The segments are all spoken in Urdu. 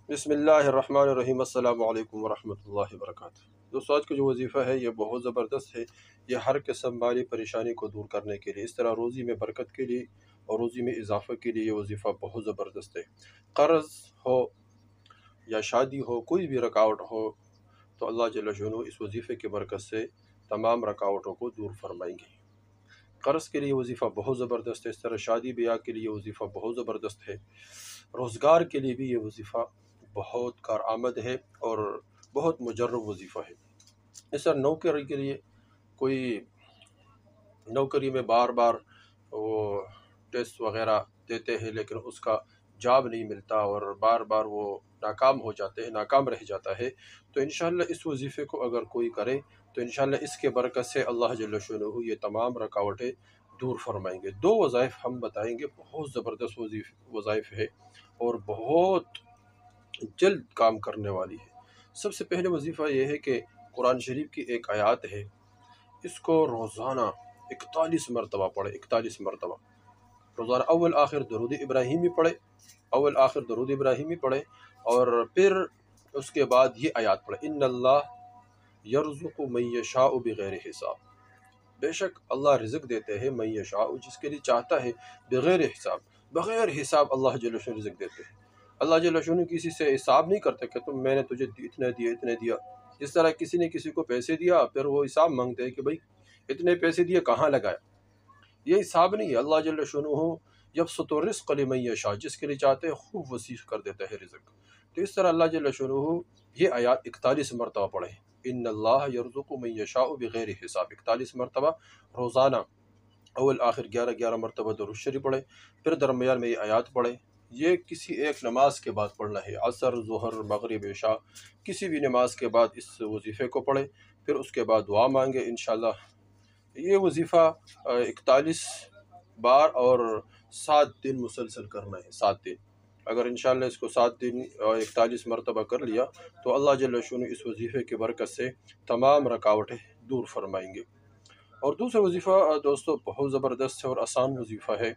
بسم اللہ الرحمن الرحیم۔ السلام علیکم ورحمۃ اللہ وبرکاتہ۔ دوستو، آج کا جو وظیفہ ہے یہ بہت زبردست ہے۔ یہ ہر قسم والی پریشانی کو دور کرنے کے لیے، اس طرح روزی میں برکت کے لیے اور روزی میں اضافہ کے لیے یہ وظیفہ بہت زبردست ہے۔ قرض ہو یا شادی ہو، کوئی بھی رکاوٹ ہو تو اللہ جل شانہ اس وظیفے کی برکت سے تمام رکاوٹوں کو دور فرمائیں گے۔ قرض کے لیے وظیفہ بہت زبردست ہے، اس طرح شادی بیاہ کے لیے وظیفہ بہت زبردست ہے، روزگار کے لیے بھی یہ وظیفہ بہت کارآمد ہے اور بہت مجرب وظیفہ ہے۔ اس طرح نوکری کے لیے، کوئی نوکری میں بار بار وہ ٹیسٹ وغیرہ دیتے ہیں لیکن اس کا جاب نہیں ملتا اور بار بار وہ ناکام ہو جاتے ہیں، ناکام رہ جاتا ہے، تو انشاءاللہ اس وظیفے کو اگر کوئی کرے تو انشاءاللہ اس کے برکت سے اللہ جل شانہ یہ تمام رکاوٹیں دور فرمائیں گے۔ دو وظائف ہم بتائیں گے، بہت زبردست وظائف ہے اور بہت جلد کام کرنے والی ہے۔ سب سے پہلے وظیفہ یہ ہے کہ قرآن شریف کی ایک آیات ہے، اس کو روزانہ 41 مرتبہ پڑھے، 41 مرتبہ روزانہ۔ اول آخر درود ابراہیمی پڑھے، اول آخر درود ابراہیمی پڑھے، اور پھر اس کے بعد یہ آیات پڑھے، ان اللہ یرزق من یشاء بغیر حساب۔ بے شک اللہ رزق دیتے ہیں من یشاء، جس کے لیے چاہتا ہے، بغیر حساب، بغیر حساب اللہ جل شانہ رزق دیتے ہیں۔ اللہ جل شانہ کسی سے حساب نہیں کرتے کہ میں نے تجھے اتنے دیا اتنے دیا۔ جس طرح کسی نے کسی کو پیسے دیا پھر وہ حساب مانگتے ہیں کہ بھئی اتنے پیسے دیے کہاں لگایا، یہ حساب نہیں ہے۔ اللہ جل شانہ یبسط الرزق لمن یشاء، جس کے لیے چاہتے ہیں خوب وسیع کر دیتا ہے رزق۔ تو اس طرح اللہ جل شانہ یہ آیات 41 مرتبہ پڑھے، ان اللہ یرزق من یشاء بغیر حساب، 41 مرتبہ روزانہ۔ اول آخر 11 مرتبہ درود شریف پڑھے، پھر درمیان میں یہ آیات پڑھے۔ یہ کسی ایک نماز کے بعد پڑھنا ہے، عصر، ظہر، مغرب، عشاء، کسی بھی نماز کے بعد اس وظیفے کو پڑھے، پھر اس کے بعد دعا مانگے انشاءاللہ۔ یہ وظیفہ 41 بار اور 7 دن مسلسل کرنا ہے، 7 دن۔ اگر انشاءاللہ اس کو 7 دن 41 مرتبہ کر لیا تو اللہ جل شانہ اس وظیفے کی برکت سے تمام رکاوٹیں دور فرمائیں گے۔ اور دوسرا وظیفہ دوستو بہت زبردست ہے اور آسان وظیفہ ہے،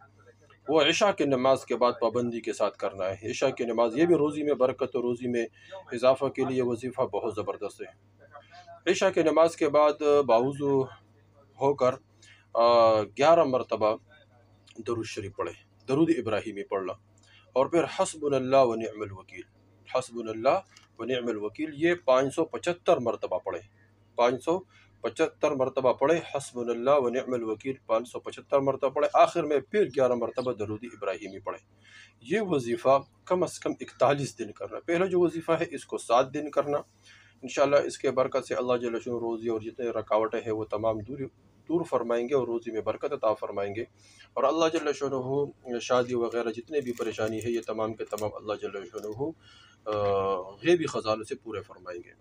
وہ عشاء کی نماز کے بعد پابندی کے ساتھ کرنا ہے۔ عشاء کی نماز یہ بھی روزی میں برکت اور روزی میں اضافہ کے لیے وظیفہ بہت زبردست ہے۔ عشاء کی نماز کے بعد باوضو ہو کر 11 مرتبہ درود شریف پڑھے، درود ابراہیمی پڑھنا، اور پھر حسبنا اللہ و نعم الوکیل، حسبنا اللہ و نعم الوکیل یہ 575 مرتبہ پڑھے، 575 مرتبہ پڑھے، حسبنا اللہ و نعم الوکیل 575 مرتبہ پڑھے، آخر میں پھر 11 مرتبہ درود ابراہیمی پڑھے۔ یہ وظیفہ کم از کم 41 دن کرنا۔ پہلا جو وظیفہ ہے اس کو 7 دن کرنا انشاءاللہ۔ اس کے برکت سے اللہ جل شانہ روزی اور جتنے رکاوٹیں ہیں وہ تمام دور فرمائیں گے اور روزی میں برکت عطا فرمائیں گے، اور اللہ جل شانہ شادی وغیرہ جتنے بھی پریشانی ہے یہ تمام کے تمام اللہ جل شانہ غیبی خزانوں سے پورے فرمائیں گے۔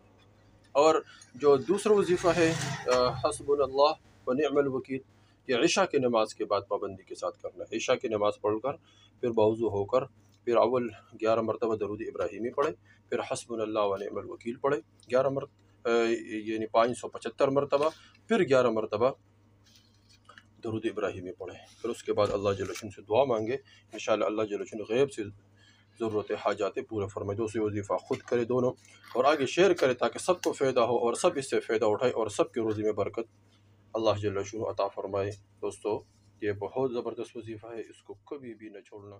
اور جو دوسرا وظیفہ ہے حسبنا اللہ و نعم الوکیل، یہ عشاء کی نماز کے بعد پابندی کے ساتھ کرنا ہے۔ عشاء کی نماز پڑھ کر پھر باوضو ہو کر پھر اول 11 مرتبہ درود ابراہیمی پڑھے، پھر حسبنا اللہ و نعم الوکیل پڑھے 11 مرتبہ، یعنی 575 مرتبہ، پھر 11 مرتبہ درود ابراہیمی پڑھے، پھر اس کے بعد اللہ جل شانہ سے دعا مانگے، انشاءاللہ اللہ جل شانہ غیب سے ضرورت حاجات پورے فرمائے۔ دوسری وظیفہ خود کرے دونوں، اور آگے شیئر کرے تاکہ سب کو فائدہ ہو اور سب اس سے فائدہ اٹھائے اور سب کی روزی میں برکت اللہ جل شانہ عطا فرمائے۔ دوستو، یہ بہت زبردست وظیفہ ہے، اس کو کبھی بھی نہ چھوڑنا۔